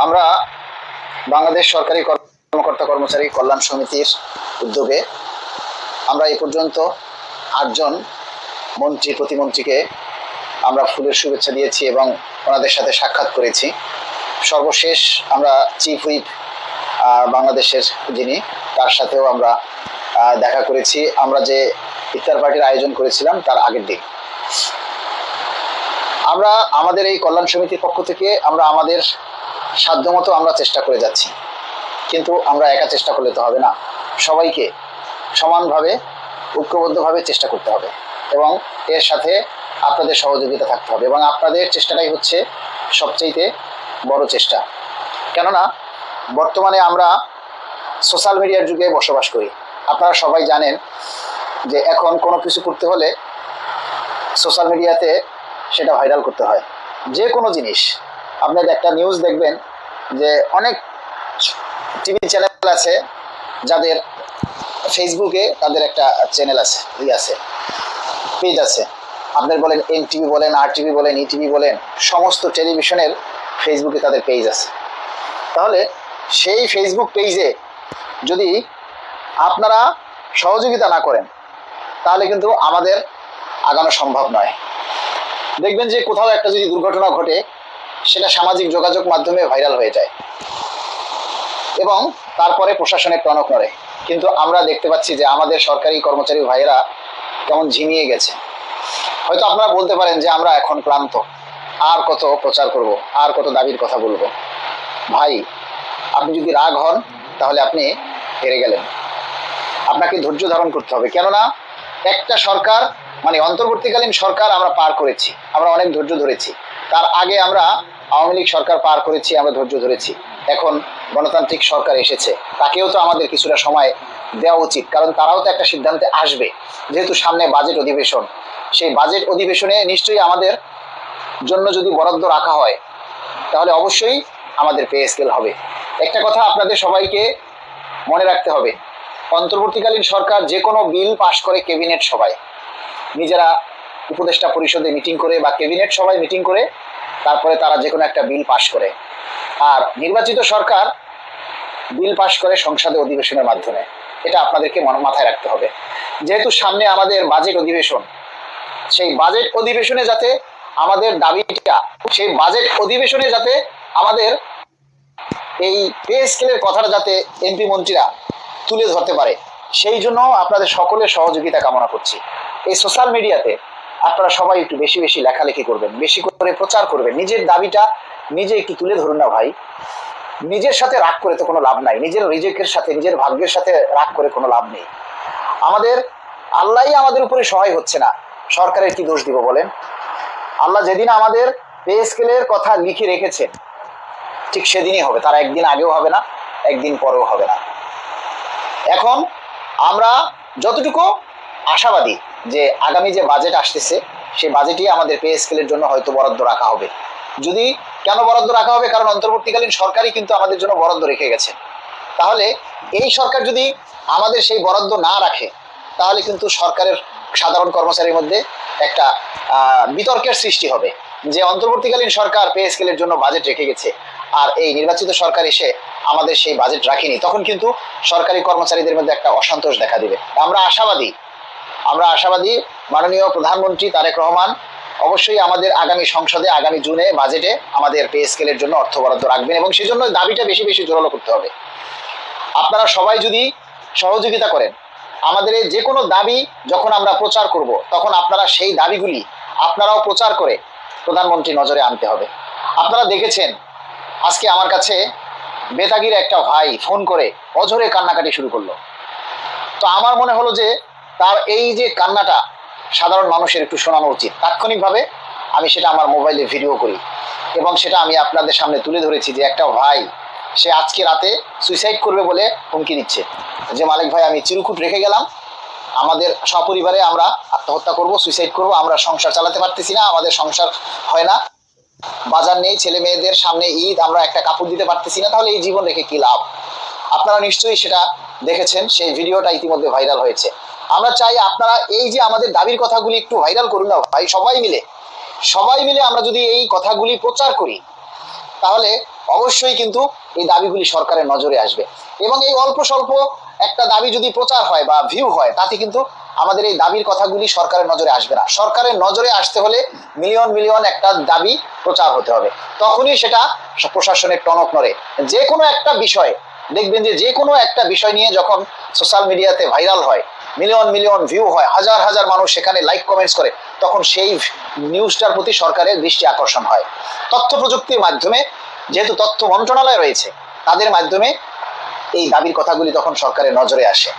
আমরা বাংলাদেশ সরকারি কর্মকর্তা কর্মচারী কল্যাণ সমিতির উদ্যোগে আমরা এই পর্যন্ত 8 জন মন্ত্রী প্রতিমন্ত্রীকে আমরা ফুলের শুভেচ্ছা দিয়েছি এবং ওনাদের সাথে সাক্ষাৎ করেছি। সর্বশেষ আমরা চিফ হুইপ বাংলাদেশের যিনি, তার সাথেও আমরা দেখা করেছি। আমরা যে ইফতার পার্টির আয়োজন করেছিলাম তার আগের দিন আমরা আমাদের এই কল্যাণ সমিতির পক্ষ থেকে আমরা আমাদের সাধ্যমতো আমরা চেষ্টা করে যাচ্ছি, কিন্তু আমরা একা চেষ্টা করলে তো হবে না। সবাইকে সমানভাবে ঐক্যবদ্ধভাবে চেষ্টা করতে হবে এবং এর সাথে আপনাদের সহযোগিতা থাকতে হবে এবং আপনাদের চেষ্টাটাই হচ্ছে সবচেয়ে বড় চেষ্টা। কেননা বর্তমানে আমরা সোশ্যাল মিডিয়ার যুগে বসবাস করি। আপনারা সবাই জানেন যে এখন কোনো কিছু করতে হলে সোশ্যাল মিডিয়াতে সেটা ভাইরাল করতে হয়। যে কোনো জিনিস আপনার একটা নিউজ দেখবেন যে অনেক টিভি চ্যানেল আছে যাদের ফেসবুকে তাদের একটা চ্যানেল আছে, পেজ আছে। আপনার বলেন এনটিভি বলেন, RTV বলেন, ইটিভি বলেন, সমস্ত টেলিভিশনের ফেসবুকে তাদের পেজ আছে। তাহলে সেই ফেসবুক পেজে যদি আপনারা সহযোগিতা না করেন তাহলে কিন্তু আমাদের আগানো সম্ভব নয়। দেখবেন যে কোথাও একটা যদি দুর্ঘটনা ঘটে সেটা সামাজিক যোগাযোগ মাধ্যমে ভাইরাল হয়ে যায় এবং তারপরে প্রশাসনের টনক নড়ে। কিন্তু আমরা দেখতে পাচ্ছি যে আমাদের সরকারি কর্মচারী ভাইয়েরা কেমন ঝিমিয়ে গেছে। হয়তো আপনারা বলতে পারেন যে আমরা এখন ক্লান্ত, আর কত প্রচার করব, আর কত দাবির কথা বলবো। ভাই, আপনি যদি রাগ হন তাহলে আপনি হেরে গেলেন। আপনাকে ধৈর্য ধারণ করতে হবে। কেননা একটা সরকার মানে অন্তর্বর্তীকালীন সরকার আমরা পার করেছি, আমরা অনেক ধৈর্য ধরেছি। তার আগে আমরা আওয়ামী লীগ সরকার পার করেছি, আমরা ধৈর্য ধরেছি। এখন গণতান্ত্রিক সরকার এসেছে, তাকেও তো আমাদের কিছুটা সময় দেওয়া উচিত, কারণ তারাও তো একটা সিদ্ধান্তে আসবে। যেহেতু সামনে বাজেট অধিবেশন, সেই বাজেট অধিবেশনে নিশ্চয়ই আমাদের জন্য যদি বরাদ্দ রাখা হয় তাহলে অবশ্যই আমাদের পে স্কেল হবে। একটা কথা আপনাদের সবাইকে মনে রাখতে হবে, অন্তর্বর্তীকালীন সরকার যে কোনো বিল পাশ করে ক্যাবিনেট সভায়, নিজেরা উপদেষ্টা পরিষদে মিটিং করে বা ক্যাবিনেট সভায় মিটিং করে তারপরে তারা যে কোনো একটা বিল পাশ করে। আর নির্বাচিত সরকার বিল পাশ করে সংসদে অধিবেশনের মাধ্যমে। এটা আপনাদেরকে মাথায় রাখতে হবে। যেহেতু সামনে আমাদের বাজেট অধিবেশন, সেই বাজেট অধিবেশনে যাতে আমাদের দাবিটা, সেই বাজেট অধিবেশনে যাতে আমাদের এই পে স্কেলের কথাটা যাতে এমপি মন্ত্রীরা তুলে ধরতে পারে, সেই জন্য আপনাদের সকলের সহযোগিতা কামনা করছি। এই সোশ্যাল মিডিয়াতে আপনারা সবাই একটু বেশি বেশি লেখালেখি করবেন, বেশি করে প্রচার করবেন। নিজের দাবিটা নিজে একটু তুলে ধরুন না ভাই। নিজের সাথে রাগ করে তো কোনো লাভ নাই, নিজের রিজেকের সাথে, নিজের ভাগ্যের সাথে রাগ করে কোনো লাভ নেই। আমাদের আল্লাহই আমাদের উপরে সহায় হচ্ছে না, সরকারের কি দোষ দিব বলেন? আল্লাহ যেদিন আমাদের পে স্কেলের কথা লিখে রেখেছেন ঠিক সেদিনই হবে, তার একদিন আগেও হবে না, একদিন পরেও হবে না। এখন আমরা যতটুকু আশাবাদী যে আগামী যে বাজেট আসতেছে সেই বাজেটই আমাদের পে স্কেলের জন্য হয়তো বরাদ্দ রাখা হবে। যদি কেন বরাদ্দ রাখা হবে? কারণ অন্তর্বর্তীকালীন সরকারই কিন্তু আমাদের জন্য বরাদ্দ রেখে গেছে। তাহলে এই সরকার যদি আমাদের সেই বরাদ্দ না রাখে তাহলে কিন্তু সরকারের সাধারণ কর্মচারীর মধ্যে একটা বিতর্কের সৃষ্টি হবে যে অন্তর্বর্তীকালীন সরকার পে স্কেলের জন্য বাজেট রেখে গেছে আর এই নির্বাচিত সরকার এসে আমাদের সেই বাজেট রাখেনি। তখন কিন্তু সরকারি কর্মচারীদের মধ্যে একটা অসন্তোষ দেখা দিবে। আমরা আশাবাদী মাননীয় প্রধানমন্ত্রী তারেক রহমান অবশ্যই আমাদের আগামী সংসদে, আগামী জুনে বাজেটে আমাদের পে স্কেলের জন্য অর্থ বরাদ্দ রাখবেন এবং সেজন্য দাবিটা বেশি বেশি জোরালো করতে হবে। আপনারা সবাই যদি সহযোগিতা করেন, আমাদের যে কোনো দাবি যখন আমরা প্রচার করব তখন আপনারা সেই দাবিগুলি আপনারাও প্রচার করে প্রধানমন্ত্রী নজরে আনতে হবে। আপনারা দেখেছেন আজকে আমার কাছে বেতাগির একটা ভাই ফোন করে অঝরে কান্নাকাটি শুরু করলো। তো আমার মনে হলো যে তার এই যে কান্নাটা সাধারণ মানুষের একটু শোনানো উচিত। তাৎক্ষণিকভাবে আমি সেটা আমার মোবাইলে ভিডিও করি এবং সেটা আমি আপনাদের সামনে তুলে ধরেছি যে একটা ভাই সে আজকে রাতে সুইসাইড করবে বলে হুমকি দিচ্ছে যে মালিক ভাই আমি চিরকুট রেখে গেলাম, আমাদের সপরিবারে আমরা আত্মহত্যা করব, সুইসাইড করব, আমরা সংসার চালাতে পারতেছি না, আমাদের সংসার হয় না, বাজার নেই, ছেলে মেয়েদের সামনে ঈদ, আমরা একটা কাপড় দিতে পারতেছি না, তাহলে এই জীবন রেখে কি লাভ? আপনারা নিশ্চয়ই সেটা দেখেছেন, সেই ভিডিওটা ইতিমধ্যে ভাইরাল হয়েছে। আমরা চাই আপনারা এই যে আমাদের দাবির কথাগুলি একটু ভাইরাল করুন না ভাই। সবাই মিলে আমরা যদি এই কথাগুলি প্রচার করি তাহলে অবশ্যই কিন্তু এই দাবিগুলি সরকারের নজরে আসবে। এবং এই অল্প স্বল্প একটা দাবি যদি প্রচার হয় বা ভিউ হয়, তাতে কিন্তু আমাদের এই দাবির কথাগুলি সরকারের নজরে আসবে না। সরকারের নজরে আসতে হলে মিলিয়ন মিলিয়ন একটা দাবি প্রচার হতে হবে, তখনই সেটা প্রশাসনের টনক নড়ে। যে কোনো একটা বিষয় দেখবেন যে কোনো একটা বিষয় নিয়ে যখন সোশ্যাল মিডিয়াতে ভাইরাল হয়, মিলিয়ন মিলিয়ন ভিউ হয়, হাজার হাজার মানুষ সেখানে লাইক কমেন্টস করে, তখন সেই নিউজটার প্রতি সরকারের দৃষ্টি আকর্ষণ হয়। তথ্য প্রযুক্তির মাধ্যমে, যেহেতু তথ্য মন্ত্রণালয় রয়েছে, তাদের মাধ্যমে এই দাবির কথাগুলি তখন সরকারের নজরে আসে।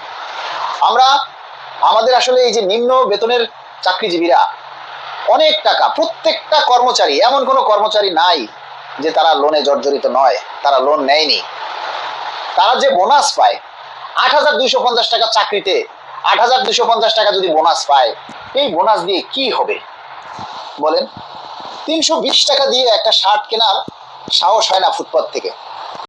আমরা আমাদের আসলে এই যে নিম্ন বেতনের চাকরিজীবীরা অনেক টাকা, প্রত্যেকটা কর্মচারী, এমন কোনো কর্মচারী নাই যে তারা লোনে জর্জরিত নয়, তারা লোন নেয়নি। তারা যে বোনাস পায় ৮,২৫০ টাকা চাকরিতে, ৮,২৫০ টাকা যদি বোনাস পায়, এই বোনাস দিয়ে কি হবে বলেন? ৩২০ টাকা দিয়ে একটা শার্ট কেনার সাহস হয় না ফুটপাত থেকে।